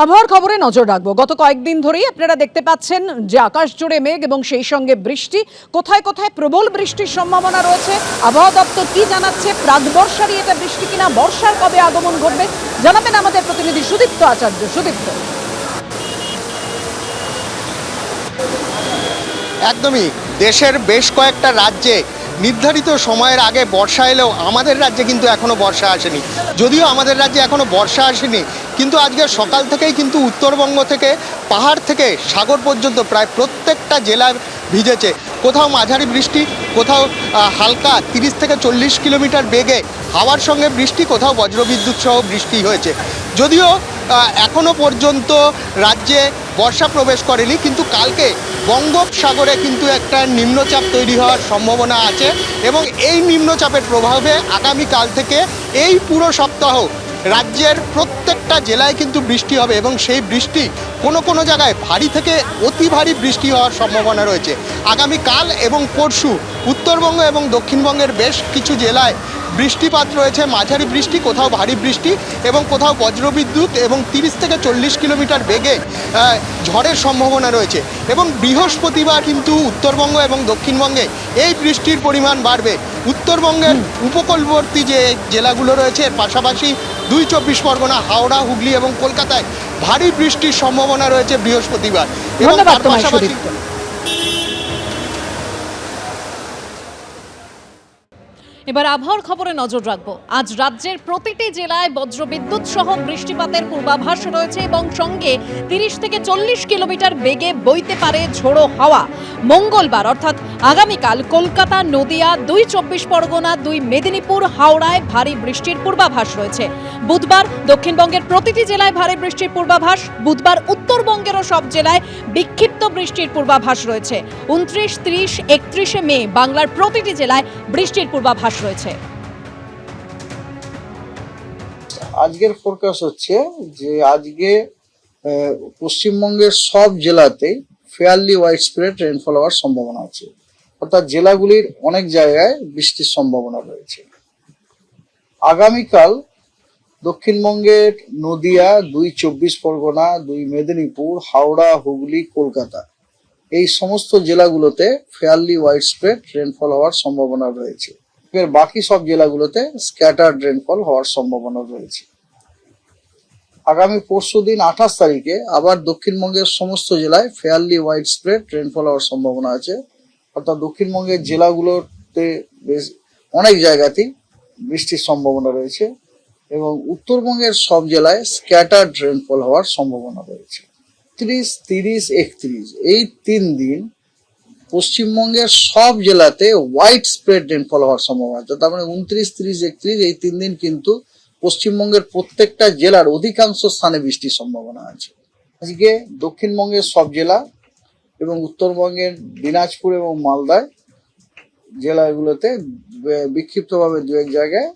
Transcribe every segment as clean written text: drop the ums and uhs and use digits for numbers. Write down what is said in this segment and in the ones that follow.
আবহাওয়ার খবরে নজর রাখবো। গত কয়েকদিন ধরেই আপনারা দেখতে পাচ্ছেন যে আকাশ জুড়ে মেঘ এবং সেই সঙ্গে বৃষ্টি। কোথায় কোথায় প্রবল বৃষ্টির সম্ভাবনা রয়েছে। আবহাওয়া দপ্তর কি জানাচ্ছে, প্রাকবর্ষারই এটা বৃষ্টি কিনা, বর্ষার কবে আগমন ঘটবে, জানাবেন আমাদের প্রতিনিধি সুদীপ্ত আচার্য। সুদীপ্ত। একদমই, দেশের বেশ কয়েকটা রাজ্যে নির্ধারিত সময়ের আগে বর্ষা এলেও আমাদের রাজ্যে কিন্তু এখনো বর্ষা আসেনি। যদিও আমাদের রাজ্যে এখনো বর্ষা আসেনি, কিন্তু আজকে সকাল থেকেই কিন্তু উত্তরবঙ্গ থেকে পাহাড় থেকে সাগর পর্যন্ত প্রায় প্রত্যেকটা জেলায় ভিজেছে। কোথাও মাঝারি বৃষ্টি, কোথাও হালকা 30 থেকে 40 কিলোমিটার বেগে হাওয়ার সঙ্গে বৃষ্টি, কোথাও বজ্রবিদ্যুৎ সহ বৃষ্টি হয়েছে। যদিও এখনো পর্যন্ত রাজ্যে বর্ষা প্রবেশ করেনি, কিন্তু কালকে বঙ্গোপসাগরে কিন্তু একটা নিম্নচাপ তৈরি হওয়ার সম্ভাবনা আছে এবং এই নিম্নচাপের প্রভাবে আগামীকাল থেকে এই পুরো সপ্তাহ রাজ্যের প্রত্যেকটা জেলায় কিন্তু বৃষ্টি হবে এবং সেই বৃষ্টি কোনো কোনো জায়গায় ভারী থেকে অতি ভারী বৃষ্টি হওয়ার সম্ভাবনা রয়েছে। আগামীকাল এবং পরশু উত্তরবঙ্গ এবং দক্ষিণবঙ্গের বেশ কিছু জেলায় বৃষ্টিপাত রয়েছে, মাঝারি বৃষ্টি, কোথাও ভারী বৃষ্টি এবং কোথাও বজ্রবিদ্যুৎ এবং 30 থেকে 40 কিলোমিটার বেগে ঝড়ের সম্ভাবনা রয়েছে। এবং বৃহস্পতিবার কিন্তু উত্তরবঙ্গ এবং দক্ষিণবঙ্গে এই বৃষ্টির পরিমাণ বাড়বে। উত্তরবঙ্গের উপকূলবর্তী যে জেলাগুলো রয়েছে, এর পাশাপাশি 2 চব্বিশ পরগনা, হাওড়া, হুগলি এবং কলকাতায় ভারী বৃষ্টির সম্ভাবনা রয়েছে বৃহস্পতিবার। এবং তার পাশাপাশি এবার আবহাওয়ার খবরে নজর রাখবো। আজ রাজ্যের প্রতিটি জেলায় বজ্রবিদ্যুৎ সহ বৃষ্টিপাতের পূর্বাভাস রয়েছে এবং সঙ্গে 30 থেকে 40 কিলোমিটার বেগে বইতে পারে ঝোড়ো হাওয়া। মঙ্গলবার অর্থাৎ আগামীকাল কলকাতা, নদিয়া, 2 চব্বিশ পরগনা, 2 মেদিনীপুর, হাওড়ায় ভারী বৃষ্টির পূর্বাভাস রয়েছে। বুধবার দক্ষিণবঙ্গের প্রতিটি জেলায় ভারী বৃষ্টির পূর্বাভাস। বুধবার উত্তরবঙ্গেরও সব জেলায় বিক্ষিপ্ত বৃষ্টির পূর্বাভাস রয়েছে। 29, 30, 31 মে বাংলার প্রতিটি জেলায় বৃষ্টির পূর্বাভাস রয়েছে। আজকের ফোরকাস্ট হচ্ছে যে আজকে পশ্চিমবঙ্গের সব জেলাতেই ফেয়ারলি ওয়াইড স্প্রেড রেনফল হওয়ার সম্ভাবনা আছে, অর্থাৎ জেলাগুলির অনেক জায়গায় বৃষ্টির সম্ভাবনা রয়েছে। আগামীকাল দক্ষিণবঙ্গের নদিয়া, 2 চব্বিশ পরগনা, 2 মেদিনীপুর, হাওড়া, হুগলি, কলকাতা এই সমস্ত জেলাগুলোতে ফেয়ারলি ওয়াইড স্প্রেড রেনফল হওয়ার সম্ভাবনা রয়েছে। বাকি সব জেলাগুলোতে স্ক্যাটার্ড রেনফল হওয়ার সম্ভাবনা রয়েছে। আগামী পরশুদিন 28 তারিখে আবার দক্ষিণবঙ্গের সমস্ত জেলায় ফেয়ারলি ওয়াইড স্প্রেড রেনফল হওয়ার সম্ভাবনা আছে, অর্থাৎ দক্ষিণবঙ্গের জেলাগুলোতে বেশ অনেক জায়গাতেই বৃষ্টির সম্ভাবনা রয়েছে এবং উত্তরবঙ্গের সব জেলায় স্ক্যাটার্ড রেনফল হওয়ার সম্ভাবনা রয়েছে। 30, 30, 31 এই 3 দিন পশ্চিমবঙ্গের সব জেলাতে ওয়াইড স্প্রেড রেনফল হওয়ার সম্ভাবনা আছে। তার মানে 29, 30, 31 এই 3 দিন কিন্তু পশ্চিমবঙ্গের প্রত্যেকটা জেলার অধিকাংশ স্থানে বৃষ্টির সম্ভাবনা আছে। আজকে দক্ষিণবঙ্গের সব জেলা এবং উত্তরবঙ্গের দিনাজপুর এবং মালদায় জেলাগুলোতে বিক্ষিপ্তভাবে 2-1 জায়গায়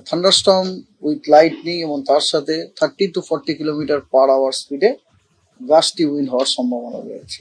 থান্ডারস্টর্ম উইথ লাইটনিং এবং তার সাথে 30 to 40 কিলোমিটার পার আওয়ার স্পিডে গাস্টি উইন্ড হওয়ার সম্ভাবনা রয়েছে।